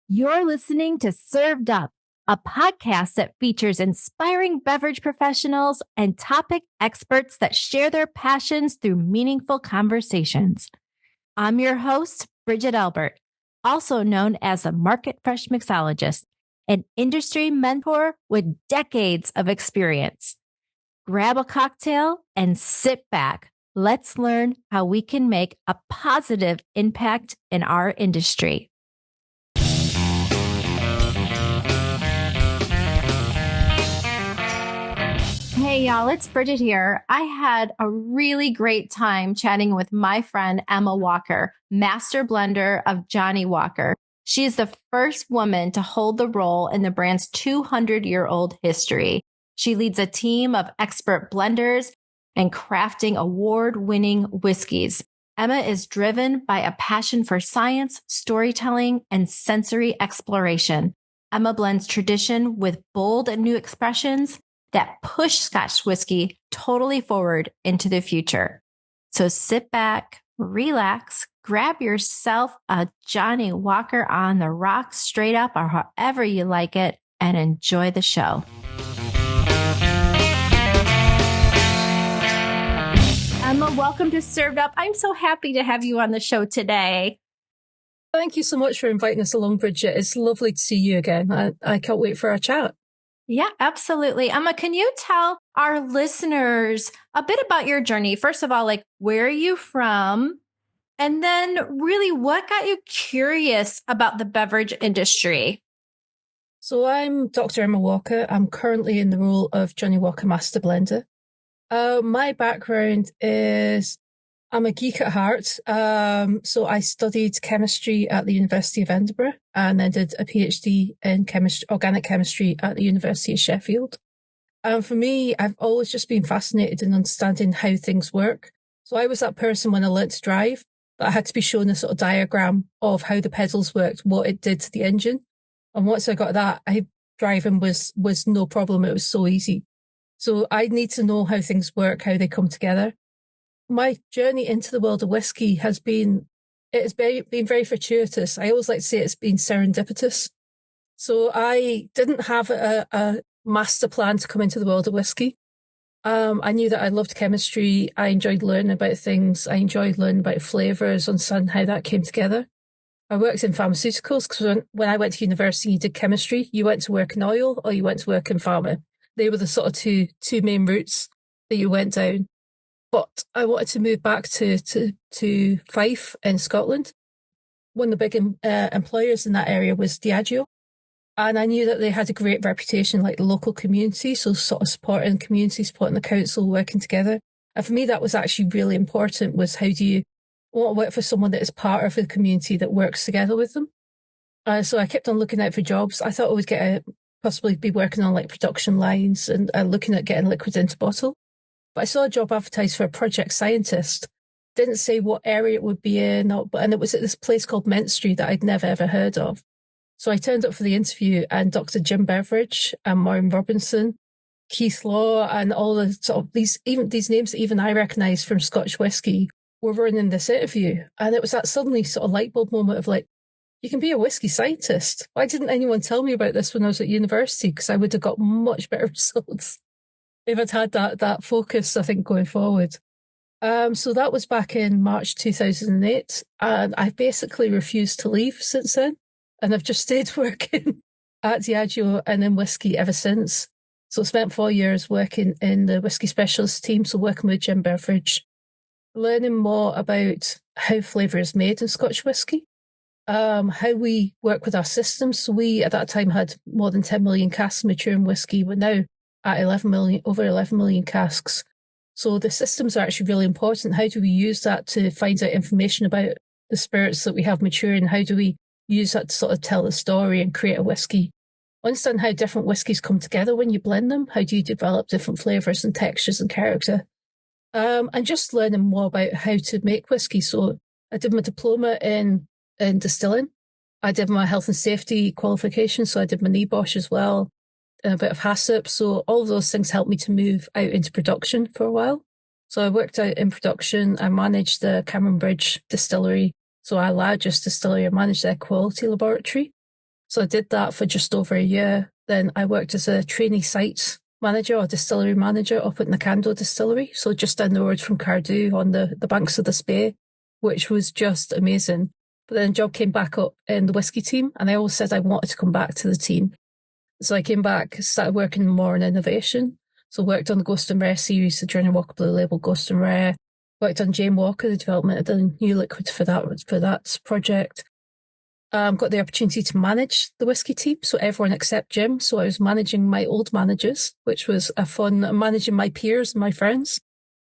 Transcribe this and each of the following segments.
You're listening to Served Up, a podcast that features inspiring beverage professionals and topic experts that share their passions through meaningful conversations. I'm your host, Bridget Albert, also known as the Market Fresh Mixologist, an industry mentor with decades of experience. Grab a cocktail and sit back. Let's learn how we can make a positive impact in our industry. Hey y'all, it's Bridget here. I had a really great time chatting with my friend Emma Walker, master blender of Johnnie Walker. She is the first woman to hold the role in the brand's 200-year-old history. She leads a team of expert blenders and crafting award-winning whiskeys. Emma is driven by a passion for science, storytelling, and sensory exploration. Emma blends tradition with bold and new expressions that push Scotch whiskey totally forward into the future. So sit back, relax, grab yourself a Johnnie Walker on the rocks, straight up, or however you like it, and enjoy the show. Emma, welcome to Served Up. I'm so happy to have you on the show today. Thank you so much for inviting us along, Bridget. It's lovely to see you again. I can't wait for our chat. Yeah, absolutely. Emma, can you tell our listeners a bit about your journey? First of all, like, where are you from? And then really, what got you curious about the beverage industry? So I'm Dr. Emma Walker. I'm currently in the role of Johnnie Walker Master Blender. My background is I'm a geek at heart. So I studied chemistry at the University of Edinburgh and then did a PhD in organic chemistry at the University of Sheffield. For me, I've always just been fascinated in understanding how things work. So I was that person when I learnt to drive, that I had to be shown a sort of diagram of how the pedals worked, what it did to the engine. And once I got that, driving was no problem. It was so easy. So I need to know how things work, how they come together. My journey into the world of whiskey been very fortuitous. I always like to say it's been serendipitous. So I didn't have a master plan to come into the world of whiskey. I knew that I loved chemistry. I enjoyed learning about things. I enjoyed learning about flavors, understanding how that came together. I worked in pharmaceuticals because when I went to university, you did chemistry. You went to work in oil or you went to work in pharma. They were the sort of two main routes that you went down. But I wanted to move back to Fife in Scotland. One of the big employers in that area was Diageo. And I knew that they had a great reputation, like the local community. So sort of supporting the community, supporting the council, working together. And for me, that was actually really important, was how do you want to work for someone that is part of the community that works together with them? So I kept on looking out for jobs. I thought I would possibly be working on like production lines and looking at getting liquid into bottle. But I saw a job advertised for a project scientist. Didn't say what area it would be in, and it was at this place called Menstrie that I'd never ever heard of. So I turned up for the interview, and Dr. Jim Beveridge and Maureen Robinson, Keith Law, and all the sort of these names that even I recognised from Scotch whisky were running this interview. And it was that suddenly sort of light bulb moment of like, you can be a whiskey scientist. Why didn't anyone tell me about this when I was at university? Because I would have got much better results if I'd had that focus, I think, going forward. So that was back in March 2008. And I've basically refused to leave since then. And I've just stayed working at Diageo and in whiskey ever since. So I spent 4 years working in the whiskey specialist team. So working with Jim Beveridge, learning more about how flavour is made in Scotch whisky, how we work with our systems. So we, at that time, had more than 10 million casks of maturing whisky. We're now at over 11 million casks. So the systems are actually really important. How do we use that to find out information about the spirits that we have maturing? How do we use that to sort of tell the story and create a whisky? Understand how different whiskies come together when you blend them. How do you develop different flavours and textures and character? And just learning more about how to make whisky. So I did my diploma in distilling. I did my health and safety qualification. So I did my NEBOSH as well. A bit of HACCP. So all of those things helped me to move out into production for a while. So I worked out in production. I managed the Cameron Bridge distillery. So our largest distillery, I managed their quality laboratory. So I did that for just over a year. Then I worked as a trainee site manager or distillery manager up at Nakando Distillery. So just down the road from Cardew on the banks of the Spey, which was just amazing. But then a job came back up in the whiskey team, and I always said I wanted to come back to the team. So I came back, started working more on innovation. So worked on the Ghost and Rare series, the Johnnie Walker Blue Label Ghost and Rare. Worked on Jane Walker, the development of the new liquid for that project. Got the opportunity to manage the whiskey team, so everyone except Jim. So I was managing my old managers, which was managing my peers and my friends,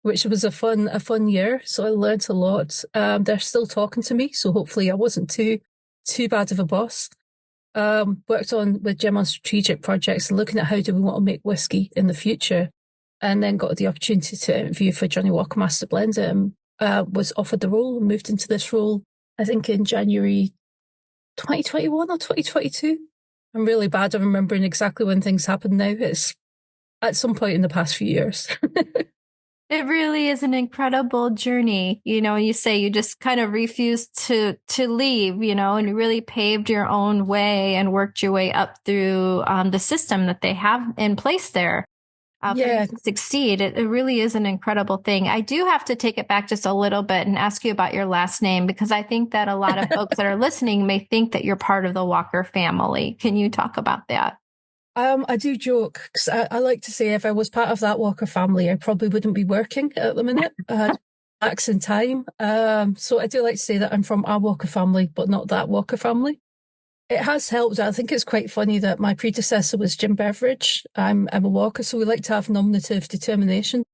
which was a fun year. So I learned a lot. They're still talking to me, so hopefully I wasn't too bad of a boss. Worked with Jim on strategic projects and looking at how do we want to make whiskey in the future, and then got the opportunity to interview for Johnnie Walker Master Blender and was offered the role and moved into this role, I think in January 2021 or 2022. I'm really bad at remembering exactly when things happened now. It's at some point in the past few years. It really is an incredible journey. You say you just kind of refused to leave, and you really paved your own way and worked your way up through the system that they have in place there. For you to succeed. It really is an incredible thing. I do have to take it back just a little bit and ask you about your last name, because I think that a lot of folks that are listening may think that you're part of the Walker family. Can you talk about that? I do joke because I like to say if I was part of that Walker family, I probably wouldn't be working at the minute. Backs in time. So I do like to say that I'm from our Walker family, but not that Walker family. It has helped. I think it's quite funny that my predecessor was Jim Beveridge. I'm Emma Walker, so we like to have nominative determination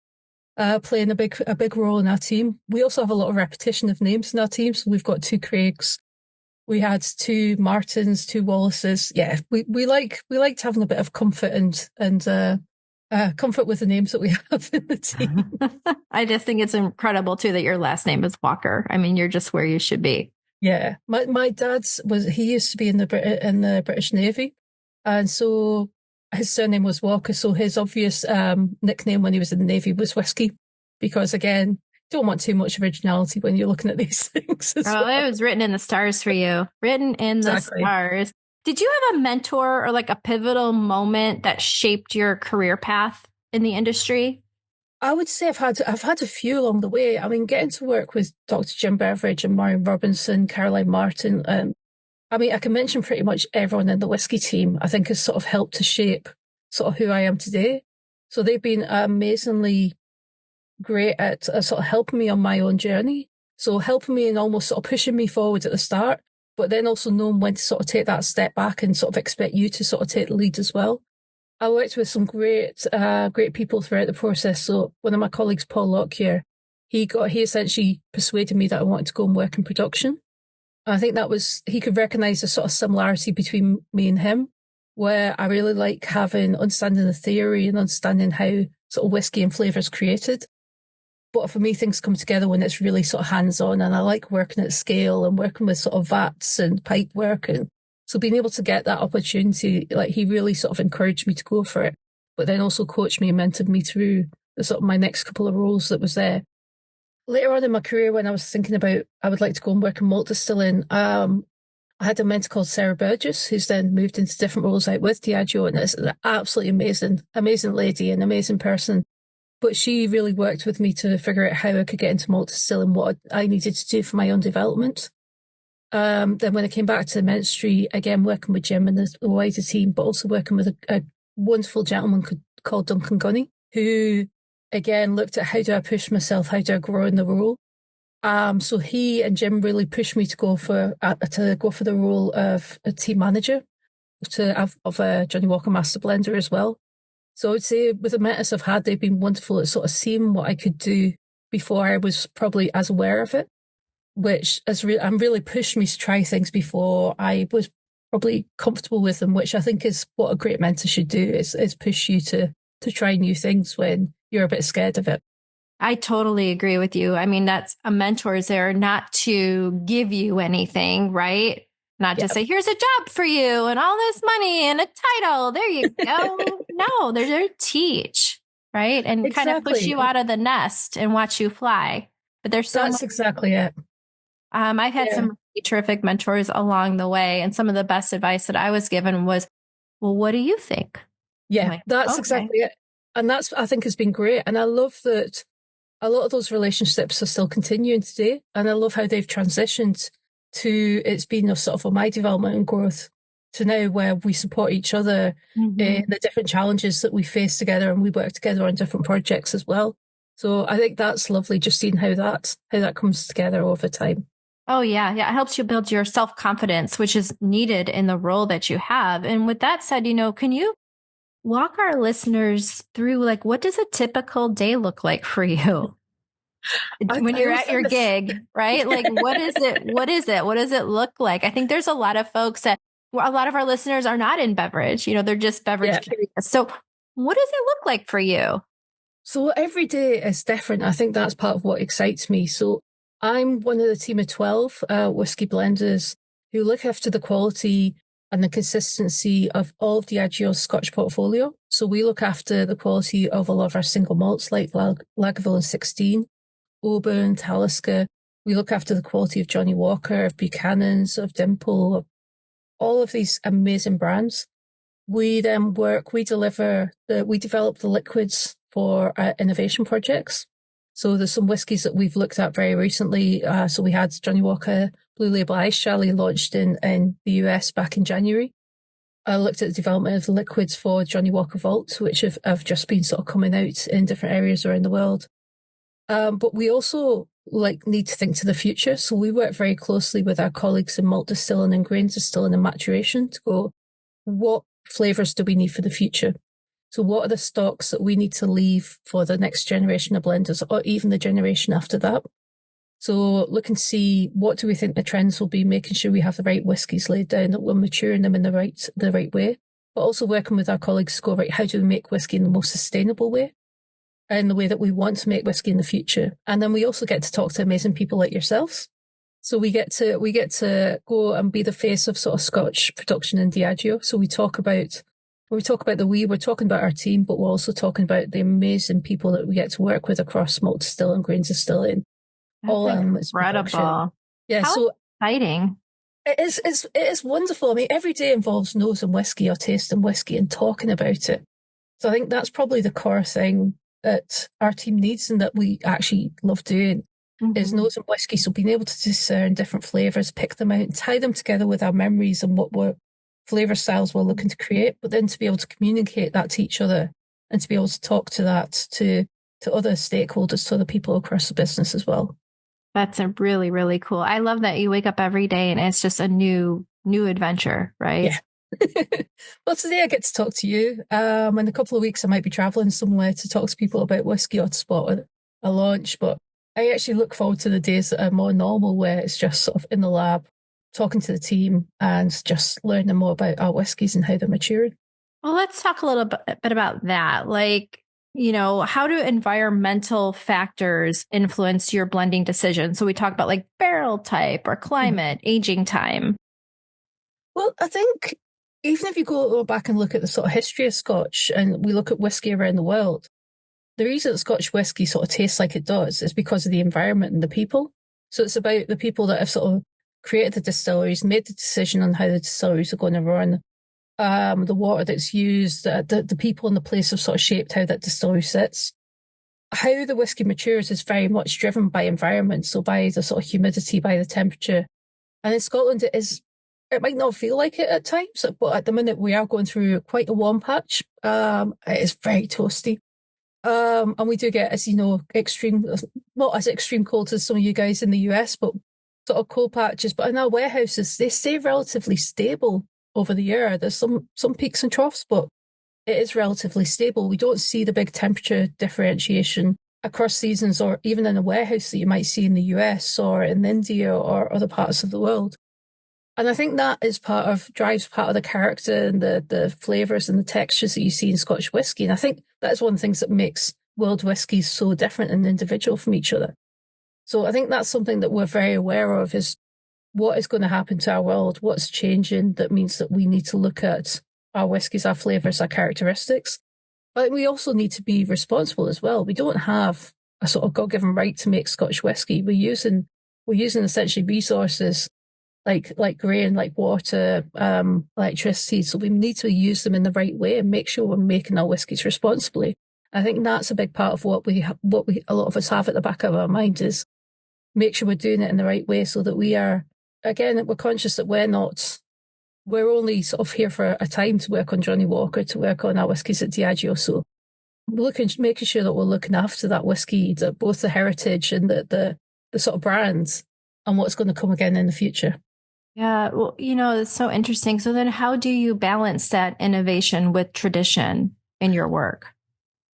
playing a big role in our team. We also have a lot of repetition of names in our team. So we've got 2 Craigs, we had 2 Martins, 2 Wallaces. Yeah, we liked having a bit of comfort and comfort with the names that we have in the team. I just think it's incredible too that your last name is Walker. I mean, you're just where you should be. Yeah, my dad's he used to be in the British Navy, and so his surname was Walker. So his obvious nickname when he was in the Navy was Whiskey, because again, don't want too much originality when you're looking at these things. Well. It was written in the stars for you. Written in the stars. Did you have a mentor or like a pivotal moment that shaped your career path in the industry? I would say I've had a few along the way. I mean, getting to work with Dr. Jim Beveridge and Marion Robinson, Caroline Martin. I mean, I can mention pretty much everyone in the whiskey team. I think has sort of helped to shape sort of who I am today. So they've been amazingly great at sort of helping me on my own journey. So helping me and almost sort of pushing me forward at the start, but then also knowing when to sort of take that step back and sort of expect you to sort of take the lead as well. I worked with some great people throughout the process. So one of my colleagues, Paul Lockyer, he essentially persuaded me that I wanted to go and work in production. I think he could recognise a sort of similarity between me and him, where I really like understanding the theory and understanding how sort of whiskey and flavour is created. But for me, things come together when it's really sort of hands-on, and I like working at scale and working with sort of vats and pipe work. And so being able to get that opportunity, like he really sort of encouraged me to go for it, but then also coached me and mentored me through the sort of my next couple of roles that was there. Later on in my career, when I was thinking about I would like to go and work in malt distilling, I had a mentor called Sarah Burgess, who's then moved into different roles out with Diageo, and is an absolutely amazing lady, an amazing person. But she really worked with me to figure out how I could get into malt distilling, what I needed to do for my own development. Then when I came back to the ministry, again, working with Jim and the wider team, but also working with a wonderful gentleman called Duncan Gunny, who, again, looked at how do I push myself, how do I grow in the role. So he and Jim really pushed me to go for the role of a team manager of a Johnnie Walker Master Blender as well. So I would say with the mentors I've had, they've been wonderful at sort of seeing what I could do before I was probably as aware of it, which has really pushed me to try things before I was probably comfortable with them, which I think is what a great mentor should do, is push you to try new things when you're a bit scared of it. I totally agree with you. I mean, that's a mentor is there not to give you anything, right? Not to say, here's a job for you and all this money and a title. There you go. No, they're there to teach, right? And kind of push you out of the nest and watch you fly. But there's That's exactly it. I've had some terrific mentors along the way. And some of the best advice that I was given was, well, what do you think? I'm Yeah, like, that's okay. exactly it. And that's, I think, has been great. And I love that a lot of those relationships are still continuing today. And I love how they've transitioned to it's been a sort of my development and growth to now where we support each other in Mhm. the different challenges that we face together and we work together on different projects as well. So I think that's lovely just seeing how that comes together over time. Oh, yeah. Yeah. It helps you build your self confidence, which is needed in the role that you have. And with that said, can you walk our listeners through like what does a typical day look like for you when I you're always at think your this. gig, right? Like what is it? What is it? What does it look like? I think there's a lot of folks that well, a lot of our listeners are not in beverage, they're just beverage Yeah. curious. So what does it look like for you? So every day is different. I think that's part of what excites me. So I'm one of the team of 12 whiskey blenders who look after the quality and the consistency of all of Diageo's Scotch portfolio. So we look after the quality of a lot of our single malts like Lagavulin and 16, Oban, Talisker. We look after the quality of Johnnie Walker, of Buchanan's, of Dimple, of all of these amazing brands. We develop the liquids for innovation projects. So there's some whiskies that we've looked at very recently. So we had Johnnie Walker Blue Label Ice Charlie launched in the US back in January. I looked at the development of the liquids for Johnnie Walker Vault, which have just been sort of coming out in different areas around the world. But we also need to think to the future. So we work very closely with our colleagues in malt distilling and grain distilling and maturation to go, what flavors do we need for the future? So what are the stocks that we need to leave for the next generation of blenders or even the generation after that? So look and see what do we think the trends will be, making sure we have the right whiskies laid down, that we're maturing them in the right way, but also working with our colleagues to go, right, how do we make whiskey in the most sustainable way? In the way that we want to make whiskey in the future. And then we also get to talk to amazing people like yourselves. So we get to go and be the face of sort of Scotch production in Diageo. So when we talk about we're talking about our team, but we're also talking about the amazing people that we get to work with across malt distilling, grain distilling, That's all elements of production. incredible. Yeah, How so exciting. it is wonderful. I mean, every day involves nosing whiskey or tasting whiskey and talking about it. So I think that's probably the core thing that our team needs and that we actually love doing is Mhm. nosing whiskey. So being able to discern different flavors, pick them out, and tie them together with our memories and what we're flavor styles we're looking to create, but then to be able to communicate that to each other and to be able to talk to that to other stakeholders, to other people across the business as well. That's a really, really cool. I love that you wake up every day and it's just a new adventure, right? Yeah. Well, today I get to talk to you. In a couple of weeks, I might be traveling somewhere to talk to people about whiskey or to spot a launch. But I actually look forward to the days that are more normal, where it's just sort of in the lab, talking to the team and just learning more about our whiskies and how they're maturing. Well, let's talk a little bit about that. Like, how do environmental factors influence your blending decision? So we talk about like barrel type or climate, aging time. Well, I think even if you go back and look at the sort of history of Scotch and we look at whiskey around the world, the reason that Scotch whisky sort of tastes like it does is because of the environment and the people. So it's about the people that have sort of created the distilleries, made the decision on how the distilleries are going to run, the water that's used, the people and the place have sort of shaped how that distillery sits. How the whisky matures is very much driven by environment, so by the sort of humidity, by the temperature. And in Scotland, it might not feel like it at times, but at the minute we are going through quite a warm patch. It is very toasty. And we do get, as you know, not as extreme cold as some of you guys in the US, but sort of cold patches. But in our warehouses, they stay relatively stable over the year. There's some peaks and troughs, but it is relatively stable. We don't see the big temperature differentiation across seasons or even in a warehouse that you might see in the US or in India or other parts of the world. And I think that is drives part of the character and the flavours and the textures that you see in Scotch whisky. And I think that is one of the things that makes world whiskies so different and individual from each other. So I think that's something that we're very aware of is what is going to happen to our world, what's changing that means that we need to look at our whiskies, our flavours, our characteristics. But we also need to be responsible as well. We don't have a sort of God-given right to make Scotch whisky. We're using essentially resources like grain, like water, electricity. So we need to use them in the right way and make sure we're making our whiskies responsibly. I think that's a big part of what we a lot of us have at the back of our mind is make sure we're doing it in the right way so that we are again that we're conscious that we're only sort of here for a time to work on Johnnie Walker, to work on our whiskies at Diageo. So making sure that we're looking after that whiskey, both the heritage and the sort of brands and what's going to come again in the future. Yeah, well, it's so interesting. So then how do you balance that innovation with tradition in your work?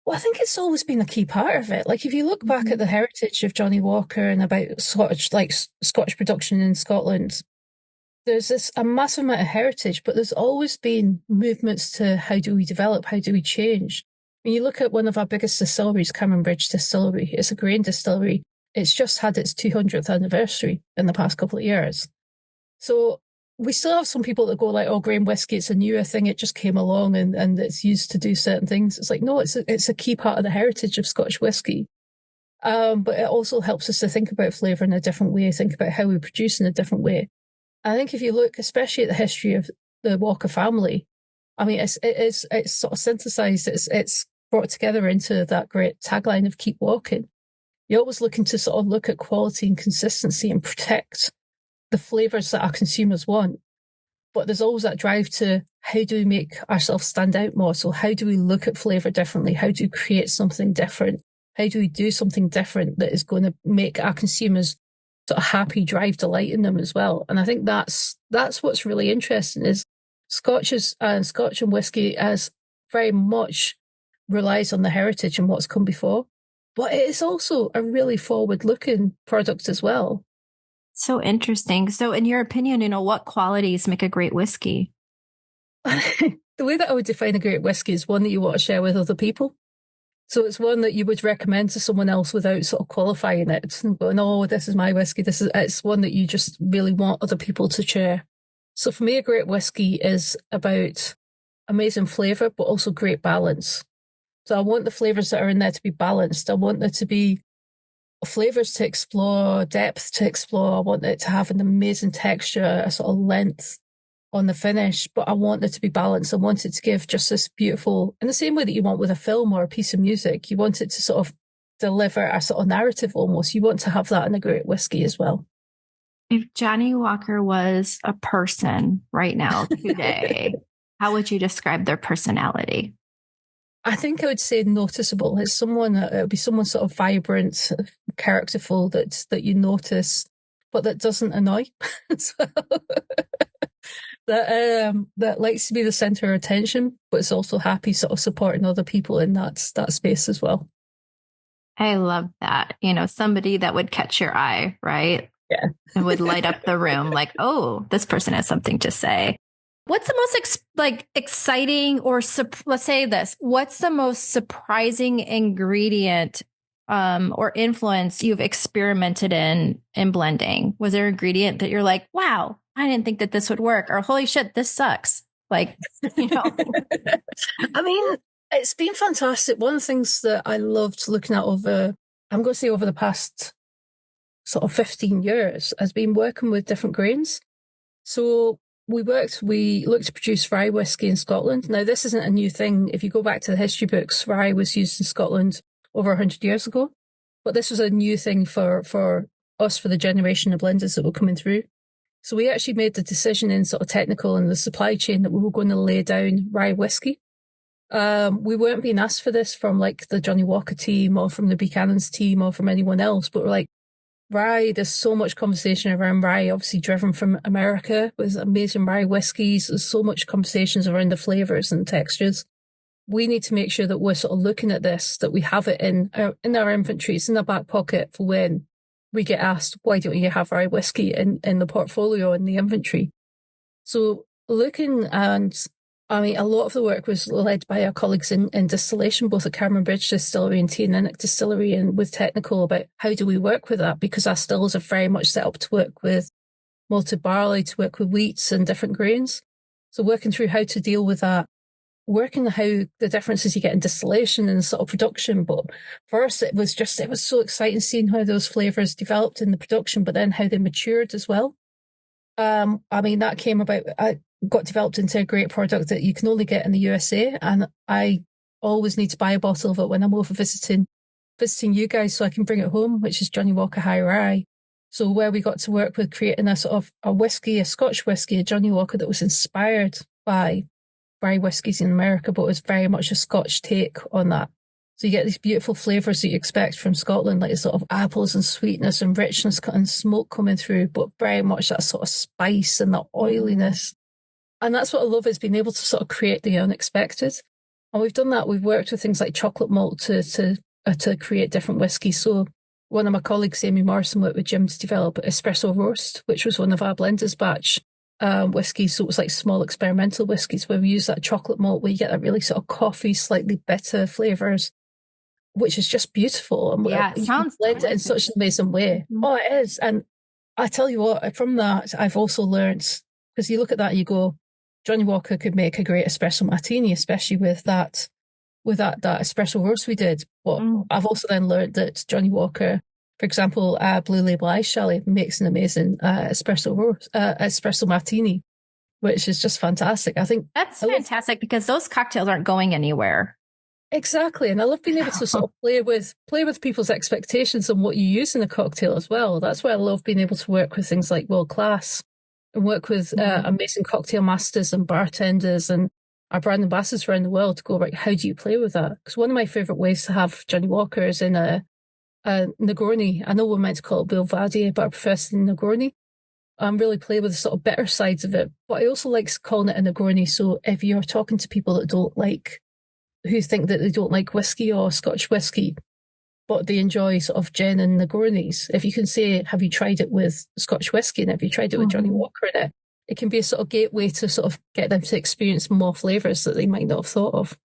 Well, I think it's always been a key part of it. Like if you look back at the heritage of Johnnie Walker and about Scotch production in Scotland, there's a massive amount of heritage, but there's always been movements to how do we develop, how do we change. When you look at one of our biggest distilleries, Cameron Bridge Distillery, it's a grain distillery. It's just had its 200th anniversary in the past couple of years. So we still have some people that go like, oh, grain whiskey, it's a newer thing. It just came along and it's used to do certain things. It's like, no, it's a key part of the heritage of Scotch whisky. But it also helps us to think about flavour in a different way, think about how we produce in a different way. I think if you look, especially at the history of the Walker family, I mean, it's sort of synthesized, it's brought together into that great tagline of keep walking. You're always looking to sort of look at quality and consistency and protect the flavors that our consumers want. But there's always that drive to how do we make ourselves stand out more? So how do we look at flavor differently? How do we create something different? How do we do something different that is going to make our consumers sort of happy, drive delight in them as well? And I think that's what's really interesting is Scotch and whiskey as very much relies on the heritage and what's come before. But it is also a really forward-looking product as well. So interesting. So in your opinion, what qualities make a great whiskey? The way that I would define a great whiskey is one that you want to share with other people. So it's one that you would recommend to someone else without sort of qualifying it. Going, oh, this is my whiskey. It's one that you just really want other people to share. So for me, a great whiskey is about amazing flavour, but also great balance. So I want the flavours that are in there to be balanced. I want there to be flavours to explore, depth to explore. I want it to have an amazing texture, a sort of length on the finish, but I want it to be balanced. I want it to give just this beautiful, in the same way that you want with a film or a piece of music, you want it to sort of deliver a sort of narrative almost. You want to have that in a great whiskey as well. If Johnnie Walker was a person right now, today, how would you describe their personality? I think I would say noticeable. It would be someone sort of vibrant, characterful that you notice, but that doesn't annoy. So, that likes to be the center of attention, but is also happy sort of supporting other people in that space as well. I love that. Somebody that would catch your eye, right? Yeah. And would light up the room like, oh, this person has something to say. What's the most exciting let's say this, what's the most surprising ingredient or influence you've experimented in blending? Was there an ingredient that you're like, wow, I didn't think that this would work, or holy shit, this sucks? I mean, it's been fantastic. One of the things that I loved looking at over the past sort of 15 years has been working with different grains. So we looked to produce rye whiskey in Scotland. Now, this isn't a new thing. If you go back to the history books, rye was used in Scotland over 100 years ago. But this was a new thing for us, for the generation of blenders that were coming through. So we actually made the decision in sort of technical and the supply chain that we were going to lay down rye whiskey. We weren't being asked for this from like the Johnnie Walker team or from the Buchanan's team or from anyone else, but we're like, rye, there's so much conversation around rye, obviously driven from America with amazing rye whiskies. There's so much conversations around the flavours and textures. We need to make sure that we're sort of looking at this, that we have it in our inventories, in our back pocket for when we get asked, why don't you have rye whiskey in the portfolio, in the inventory? So looking, and I mean, a lot of the work was led by our colleagues in distillation, both at Cameron Bridge Distillery and Tea and Innick Distillery, and with technical about how do we work with that, because our stills are very much set up to work with malted barley, to work with wheats and different grains. So working through how to deal with that, working how the differences you get in distillation and sort of production. But for us, it was so exciting seeing how those flavours developed in the production, but then how they matured as well. I mean, that came about, I got developed into a great product that you can only get in the USA. And I always need to buy a bottle of it when I'm over visiting you guys so I can bring it home, which is Johnnie Walker High Rye. So where we got to work with creating a sort of a whiskey, a Scotch whisky, a Johnnie Walker that was inspired by rye whiskies in America, but was very much a Scotch take on that. So you get these beautiful flavours that you expect from Scotland, like sort of apples and sweetness and richness and smoke coming through, but very much that sort of spice and the oiliness. And that's what I love, is being able to sort of create the unexpected. And we've done that. We've worked with things like chocolate malt to create different whiskies. So one of my colleagues, Amy Morrison, worked with Jim to develop Espresso Roast, which was one of our blenders batch whiskies. So it was like small experimental whiskies where we use that chocolate malt, where you get that really sort of coffee, slightly bitter flavours, which is just beautiful. And Yeah, it you can sounds blend it in such an amazing way. Mhm. Oh, it is. And I tell you what, from that, I've also learned, because you look at that and you go, Johnnie Walker could make a great espresso martini, especially with that espresso roast we did. But Mm. I've also then learned that Johnnie Walker, for example, Blue Label Ice Chalet makes an amazing espresso martini, which is just fantastic. I think That's I love fantastic because those cocktails aren't going anywhere. exactly, and I love being able to sort of play with people's expectations and what you use in a cocktail as well. That's why I love being able to work with things like World Class and work with amazing cocktail masters and bartenders and our brand ambassadors around the world to go, right, how do you play with that? Because one of my favorite ways to have Johnnie Walker is in a Negroni. I know we're meant to call it Belvedere, but I prefer saying Negroni. Really play with the sort of bitter sides of it, but I also like calling it a Negroni. So if you're talking to people who think that they don't like whiskey or Scotch whisky, but they enjoy sort of gin and Negronis, if you can say, have you tried it with Scotch whisky and have you tried it with Johnnie Walker in it? It can be a sort of gateway to sort of get them to experience more flavours that they might not have thought of.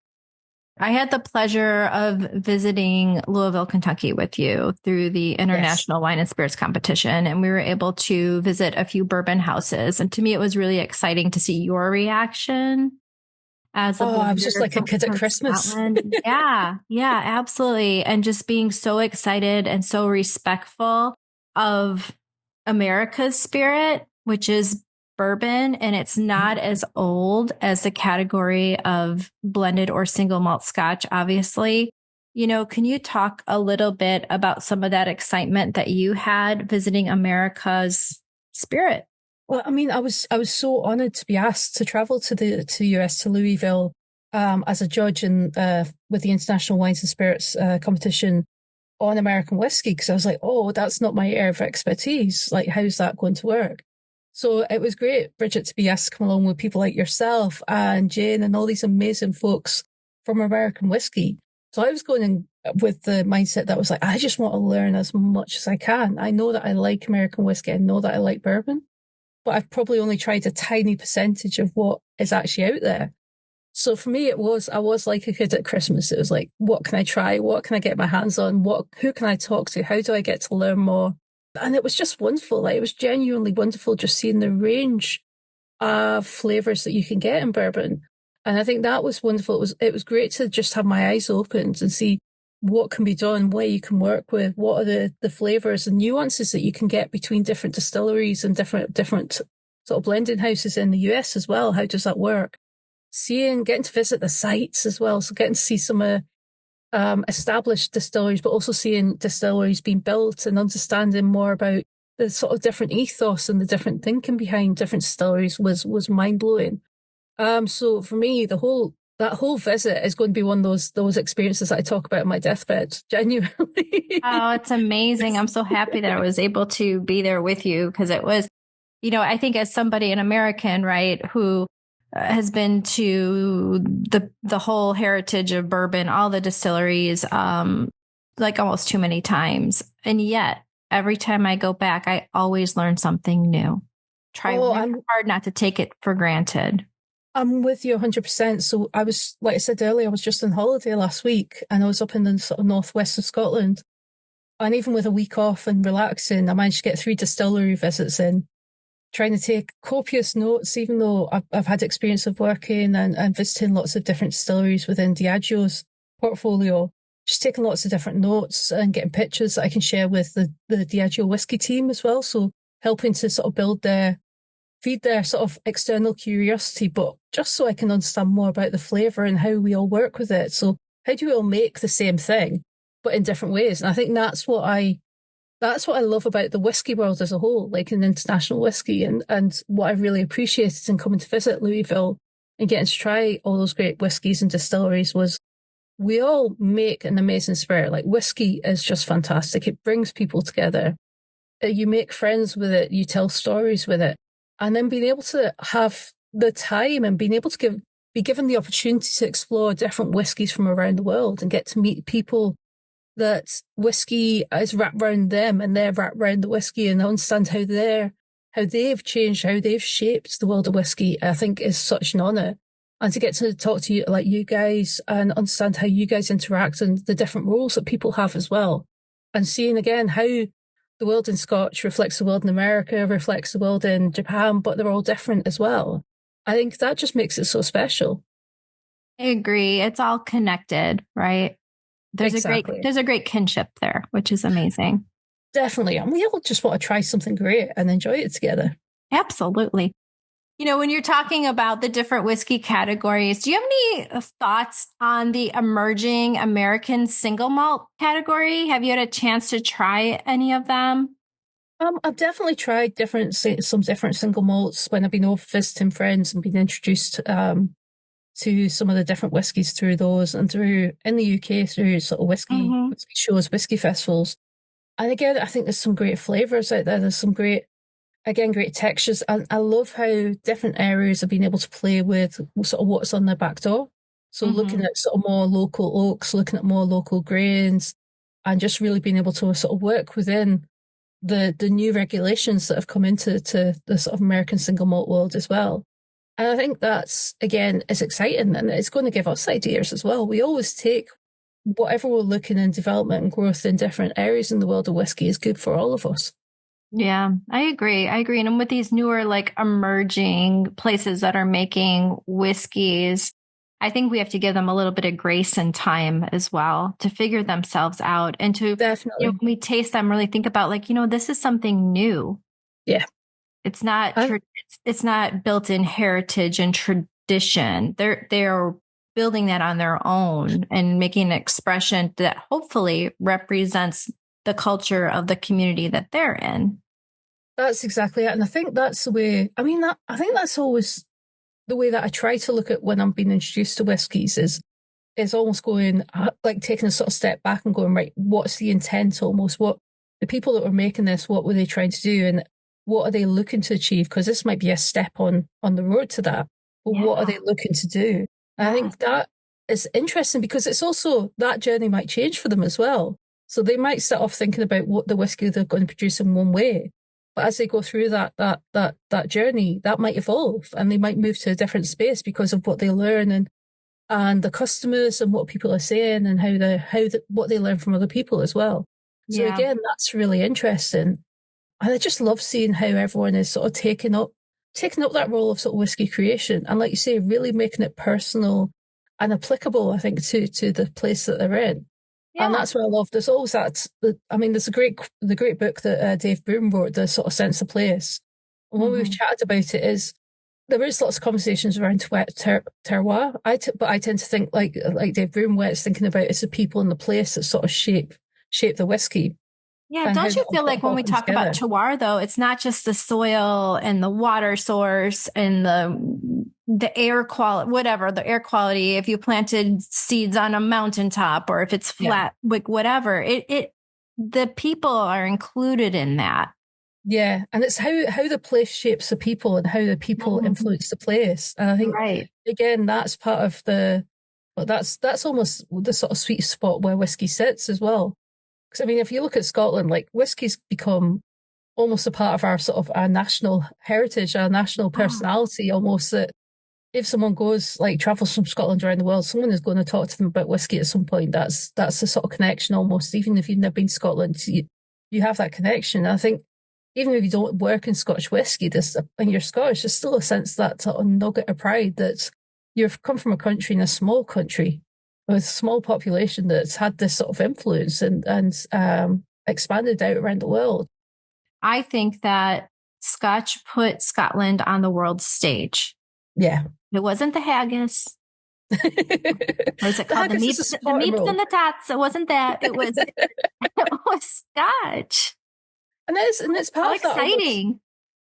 I had the pleasure of visiting Louisville, Kentucky with you through the International Wine and Spirits Competition, and we were able to visit a few bourbon houses. And to me, it was really exciting to see your reaction as a I was just blender like a kid at from Christmas. Scotland. Yeah, absolutely. And just being so excited and so respectful of America's spirit, which is bourbon, and it's not as old as the category of blended or single malt scotch, obviously. Can you talk a little bit about some of that excitement that you had visiting America's spirit? Well, I mean, I was so honoured to be asked to travel to US to Louisville as a judge and with the International Wines and Spirits competition on American whiskey, because I was like, oh, that's not my area of expertise. Like, how's that going to work? So it was great, Bridget, to be asked to come along with people like yourself and Jane and all these amazing folks from American whiskey. So I was going in with the mindset that was like, I just want to learn as much as I can. I know that I like American whiskey. I know that I like bourbon, but I've probably only tried a tiny percentage of what is actually out there. So for me, I was like a kid at Christmas. It was like, what can I try? What can I get my hands on? Who can I talk to? How do I get to learn more? And it was just wonderful. Like, it was genuinely wonderful just seeing the range of flavors that you can get in bourbon. And I think that was wonderful. It was great to just have my eyes opened and see what can be done, what you can work with, what are the flavors and nuances that you can get between different distilleries and different sort of blending houses in the US as well. How does that work? Getting to visit the sites as well. So getting to see some established distilleries, but also seeing distilleries being built and understanding more about the sort of different ethos and the different thinking behind different distilleries was mind blowing. So for me, that whole visit is going to be one of those experiences that I talk about on my deathbed. Genuinely. Oh, it's amazing. I'm so happy that I was able to be there with you because it was, I think as somebody, an American, right, who has been to the whole heritage of bourbon, all the distilleries, like almost too many times. And yet every time I go back, I always learn something new. Try really hard not to take it for granted. I'm with you 100%. So I was, like I said earlier, I was just on holiday last week and I was up in the sort of northwest of Scotland. And even with a week off and relaxing, I managed to get 3 distillery visits in, trying to take copious notes, even though I've had experience of working and visiting lots of different distilleries within Diageo's portfolio, just taking lots of different notes and getting pictures that I can share with the Diageo whiskey team as well. So helping to sort of build feed their sort of external curiosity, but just so I can understand more about the flavour and how we all work with it. So how do we all make the same thing, but in different ways? And I think that's what I love about the whiskey world as a whole, like an international whiskey, and what I really appreciated in coming to visit Louisville and getting to try all those great whiskies and distilleries was we all make an amazing spirit. Like whiskey is just fantastic. It brings people together. You make friends with it, you tell stories with it. And then being able to have the time and being able to be given the opportunity to explore different whiskies from around the world and get to meet people that whiskey is wrapped around them and they're wrapped around the whiskey and understand how they've changed, how they've shaped the world of whiskey, I think is such an honour. And to get to talk to you like you guys and understand how you guys interact and the different roles that people have as well. And seeing again how the world in Scotch reflects the world in America, reflects the world in Japan, but they're all different as well. I think that just makes it so special. I agree. It's all connected, right? Exactly. There's a great kinship there, which is amazing. Definitely. And we all just want to try something great and enjoy it together. Absolutely. When you're talking about the different whiskey categories, do you have any thoughts on the emerging American single malt category? Have you had a chance to try any of them? I've definitely tried some different single malts when I've been over visiting friends and been introduced to some of the different whiskies through those and through in the UK through sort of whiskey shows, whiskey festivals. And again, I think there's some great flavors out there. There's some great textures. And I love how different areas have been able to play with sort of what's on their back door. So looking at sort of more local oaks, looking at more local grains, and just really being able to sort of work within the new regulations that have come into the sort of American single malt world as well. And I think that's, again, is exciting and it's going to give us ideas as well. We always take whatever we're looking in development and growth in different areas in the world of whiskey is good for all of us. Yeah, I agree. And with these newer, like emerging places that are making whiskeys, I think we have to give them a little bit of grace and time as well to figure themselves out and to, Definitely. when we taste them, really think about like, this is something new. Yeah. It's not, it's not built in heritage and tradition. They're building that on their own and making an expression that hopefully represents the culture of the community that they're in. That's exactly it. And I think that's the way, I think that's always the way that I try to look at when I'm being introduced to whiskies is almost going, like taking a sort of step back and going, right, what's the intent almost? What the people that were making this, what were they trying to do? And what are they looking to achieve? Because this might be a step on the road to that. But what are they looking to do? And I think that is interesting because it's also that journey might change for them as well. So they might start off thinking about what the whiskey they're going to produce in one way. But as they go through that journey, that might evolve and they might move to a different space because of what they learn and the customers and what people are saying and what they learn from other people as well. So again, that's really interesting. And I just love seeing how everyone is sort of taking up that role of sort of whiskey creation. And like you say, really making it personal and applicable, I think, to the place that they're in. Yeah. And that's what I love. There's always there's the great book that Dave Broom wrote, The sort of Sense of Place. And when we've chatted about it there is lots of conversations around terroir. But I tend to think like Dave Broom, where it's thinking about it's the people and the place that sort of shape the whiskey. Yeah, don't you feel like when we talk about terroir, though, it's not just the soil and the water source and the air quality, whatever, the air quality, if you planted seeds on a mountaintop or if it's flat, like whatever, the people are included in that. Yeah, and it's how the place shapes the people and how the people influence the place. And I think, again, that's part of that's almost the sort of sweet spot where whiskey sits as well. Because if you look at Scotland, like whiskey's become almost a part of our sort of our national heritage, our national personality, almost that if someone travels from Scotland around the world, someone is going to talk to them about whiskey at some point. That's the sort of connection almost. Even if you've never been to Scotland, you have that connection. And I think even if you don't work in Scotch whiskey, and you're Scottish, there's still a sense that sort of nugget of pride that you've come from a country in a small country with a small population that's had this sort of influence and expanded out around the world. I think that Scotch put Scotland on the world stage. Yeah. It wasn't the haggis. What is it The called? haggis is a The supporting meeps role. and the tots. It wasn't that. It was it was Scotch. And it's How part of that almost. exciting.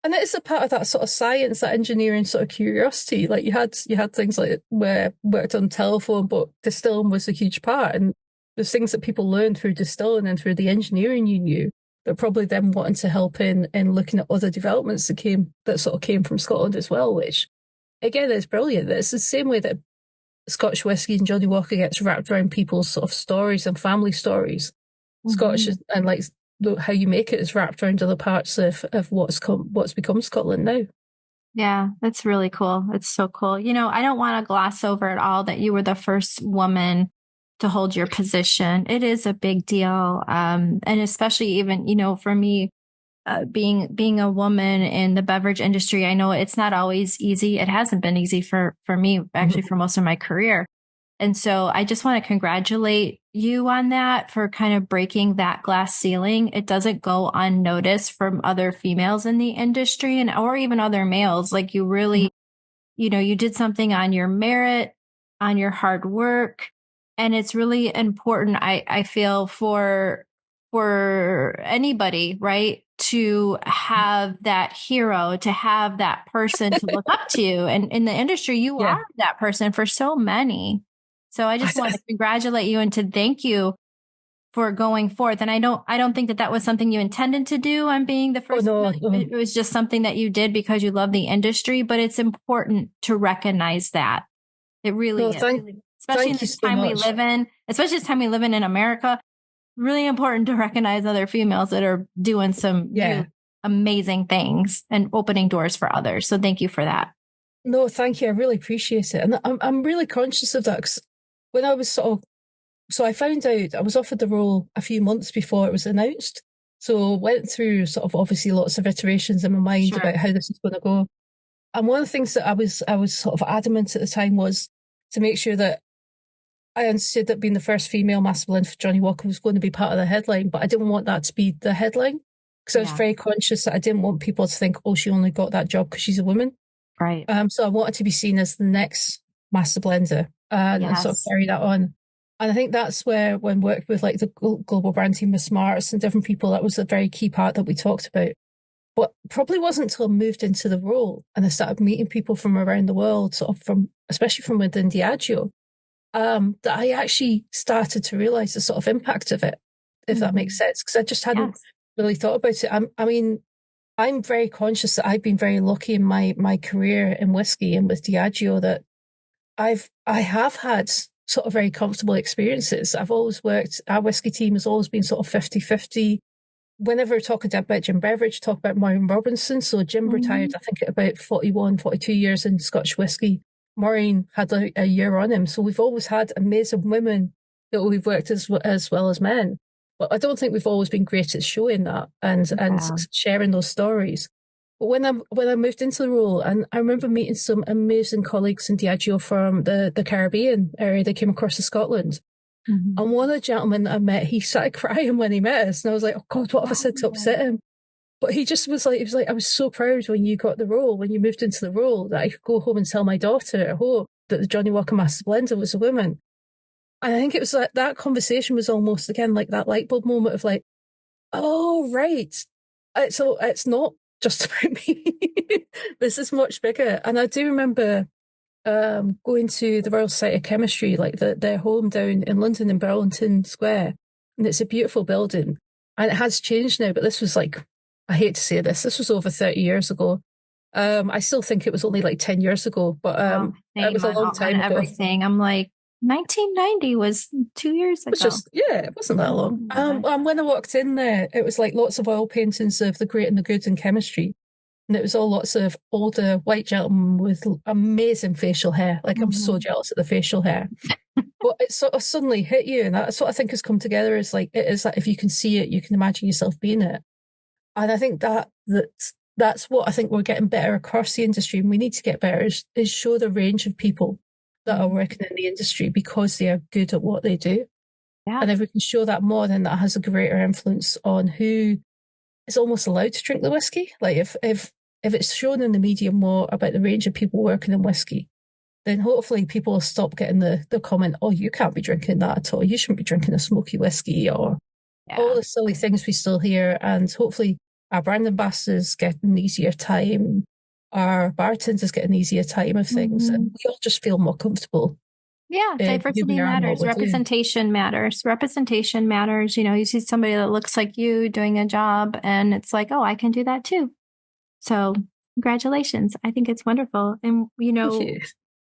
And it's a part of that sort of science, that engineering sort of curiosity. Like you had things like where worked on telephone, but distilling was a huge part. And there's things that people learned through distilling and through the engineering you knew that probably then wanting to help in looking at other developments that sort of came from Scotland as well, which again is brilliant. It's the same way that Scotch whisky and Johnnie Walker gets wrapped around people's sort of stories and family stories. Scotch Mhm. and like how you make it is wrapped around other parts of what's become Scotland now. Yeah, that's really cool. It's so cool. I don't want to gloss over at all that you were the first woman to hold your position. It is a big deal. And especially even, for me, being a woman in the beverage industry, I know it's not always easy. It hasn't been easy for me, actually, for most of my career. And so I just want to congratulate you on that for kind of breaking that glass ceiling. It doesn't go unnoticed from other females in the industry and or even other males. Like you really, you did something on your merit, on your hard work. And it's really important, I feel, for anybody, right? To have that hero, to have that person to look up to. And in the industry, you Yeah. are that person for so many. So I just want to congratulate you and to thank you for going forth. And I don't think that that was something you intended to do on being the Oh first. no, no. It was just something that you did because you love the industry, but it's important to recognize that. It No, really is. Especially in thank you this so time we much. live in, especially this time we live in America, really important to recognize other females that are doing some Yeah. really amazing things and opening doors for others. So thank you for that. No, thank you. I really appreciate it. And I'm really conscious of that 'cause when I was so I found out I was offered the role a few months before it was announced. So went through sort of obviously lots of iterations in my mind Sure. about how this was going to go. And one of the things that I was sort of adamant at the time was to make sure that I understood that being the first female master blend for Johnnie Walker was going to be part of the headline, but I didn't want that to be the headline because I was Yeah. very conscious that I didn't want people to think, oh, she only got that job because she's a woman. Right. So I wanted to be seen as the next master blender and sort of Yes. carry that on. And I think that's where, when worked with like the global brand team with Smarts and different people, that was a very key part that we talked about. But probably wasn't until I moved into the role and I started meeting people from around the world, sort of especially from within Diageo, that I actually started to realize the sort of impact of it, if that makes Mhm. sense. Because I just hadn't Yes. really thought about it. I mean, I'm very conscious that I've been very lucky in my career in whiskey and with Diageo that I have had sort of very comfortable experiences. I've always worked, our whiskey team has always been sort of 50-50. Whenever we're talking about Jim Beveridge, talk about Maureen Robinson. So Jim retired, Mhm. I think, at about 41, 42 years in Scotch whisky. Maureen had a year on him. So we've always had amazing women that we've worked as well as men. But I don't think we've always been great at showing that and Yeah. sharing those stories. But when I moved into the role, and I remember meeting some amazing colleagues in Diageo from the Caribbean area. They came across to Scotland. Mhm. And one of the gentlemen that I met, he started crying when he met us. And I was like, oh God, what have I said to Oh, upset him? But he just was like, he was like, I was so proud when you got the role, when you moved into the role, that I could go home and tell my daughter at home that the Johnnie Walker Master Blender was a woman. And I think it was like that conversation was almost again like that light bulb moment of like, oh right. It's not just about me. This is much bigger. And I do remember going to the Royal Society of Chemistry, like their home down in London in Burlington Square. And it's a beautiful building. And it has changed now, but this was like, I hate to say this was over 30 years ago. I still think it was only like 10 years ago, but it same was a long on time ago. everything. I'm like, 1990 was 2 years It was ago. just, yeah, it wasn't that long. Oh my gosh. And when I walked in there, it was like lots of oil paintings of the great and the good in chemistry. And it was all lots of older white gentlemen with amazing facial hair. Like, I'm so Mhm. jealous of the facial hair. But it sort of suddenly hit you. And that's what I think has come together is like, it is that if you can see it, you can imagine yourself being it. And I think that's what I think we're getting better across the industry. And we need to get better is show the range of people that are Mhm. working in the industry because they are good at what they do. Yeah. And if we can show that more, then that has a greater influence on who is almost allowed to drink the whiskey. Like if it's shown in the media more about the range of people working in whiskey, then hopefully people will stop getting the comment, oh, you can't be drinking that at all. You shouldn't be drinking a smoky whiskey, or all the silly things we still hear. And hopefully our brand ambassadors get an easier time. Our bartenders get an easier time of things. And we all just feel more comfortable. Yeah, diversity matters. Representation matters. Representation matters. You know, you see somebody that looks like you doing a job and it's like, oh, I can do that too. So congratulations. I think it's wonderful. And, you know,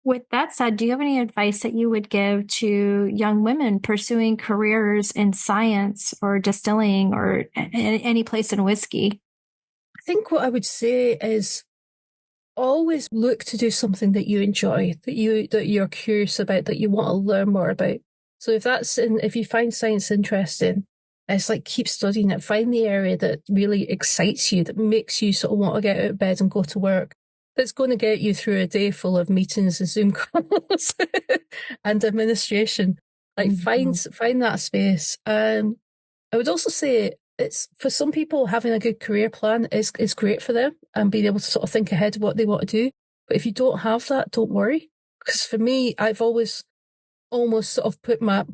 with that said, do you have any advice that you would give to young women pursuing careers in science or distilling or any place in whiskey? I think what I would say is always look to do something that you enjoy, that you're curious about, that you want to learn more about. So if you find science interesting, it's like keep studying it. Find the area that really excites you, that makes you sort of want to get out of bed and go to work. That's going to get you through a day full of meetings and Zoom calls and administration. Like find that space. I would also say it's for some people having a good career plan is great for them and being able to sort of think ahead of what they want to do. But if you don't have that, don't worry. Because for me, I've always almost sort of dipped my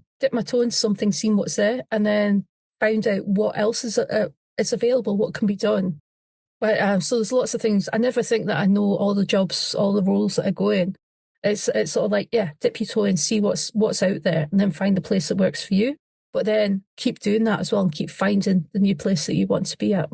toe into something, seen what's there, and then found out what else is available, what can be done. But so there's lots of things. I never think that I know all the jobs, all the roles that I go in. It's sort of like, yeah, dip your toe in, see what's out there, and then find the place that works for you. But then keep doing that as well and keep finding the new place that you want to be at.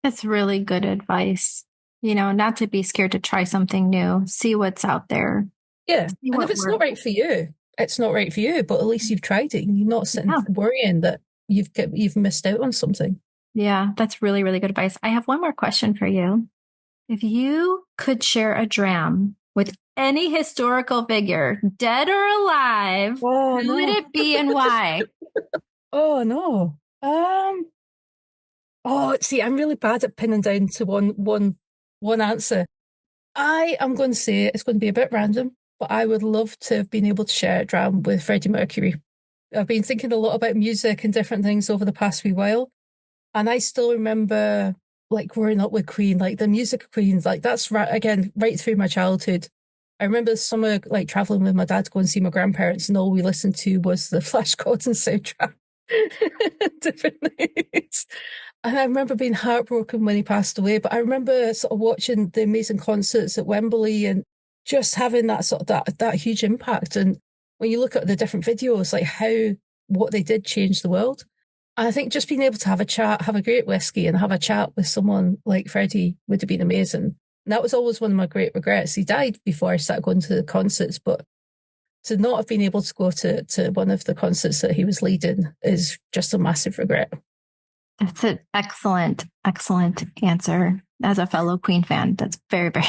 That's really good advice. You know, not to be scared to try something new, see what's out there. Yeah. And if it's not right for you, it's not right for you, but at least you've tried it and you're not sitting worrying that you've missed out on something. Yeah, that's really, really good advice. I have one more question for you. If you could share a dram with any historical figure, dead or alive, who would it be and why? Oh, no. See, I'm really bad at pinning down to one answer. I am going to say it's going to be a bit random, but I would love to have been able to share a dram with Freddie Mercury. I've been thinking a lot about music and different things over the past wee while. And I still remember like growing up with Queen, like the music of Queen, like that's right through my childhood. I remember the summer like traveling with my dad to go and see my grandparents, and all we listened to was the Flash Gordon soundtrack. Different things. And I remember being heartbroken when he passed away, but I remember sort of watching the amazing concerts at Wembley and just having that sort of that huge impact. And when you look at the different videos, like what they did change the world. And I think just being able to have a chat, have a great whiskey and have a chat with someone like Freddie would have been amazing. And that was always one of my great regrets. He died before I started going to the concerts, but to not have been able to go to one of the concerts that he was leading is just a massive regret. That's an excellent, excellent answer. As a fellow Queen fan, that's very, very,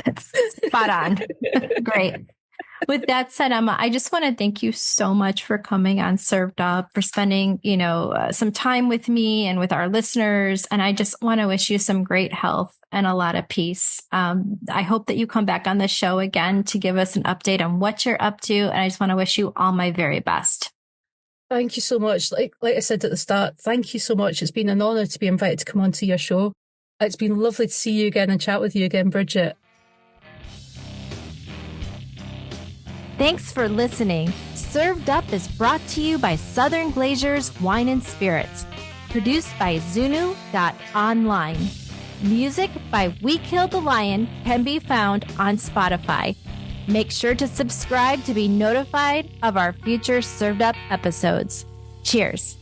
that's spot on. Great. With that said, Emma, I just want to thank you so much for coming on Served Up, for spending, some time with me and with our listeners. And I just want to wish you some great health and a lot of peace. I hope that you come back on the show again to give us an update on what you're up to. And I just want to wish you all my very best. Thank you so much. Like I said at the start, thank you so much. It's been an honor to be invited to come onto your show. It's been lovely to see you again and chat with you again, Bridget. Thanks for listening. Served Up is brought to you by Southern Glazers Wine and Spirits. Produced by Zunu.online. Music by We Killed the Lion can be found on Spotify. Make sure to subscribe to be notified of our future Served Up episodes. Cheers.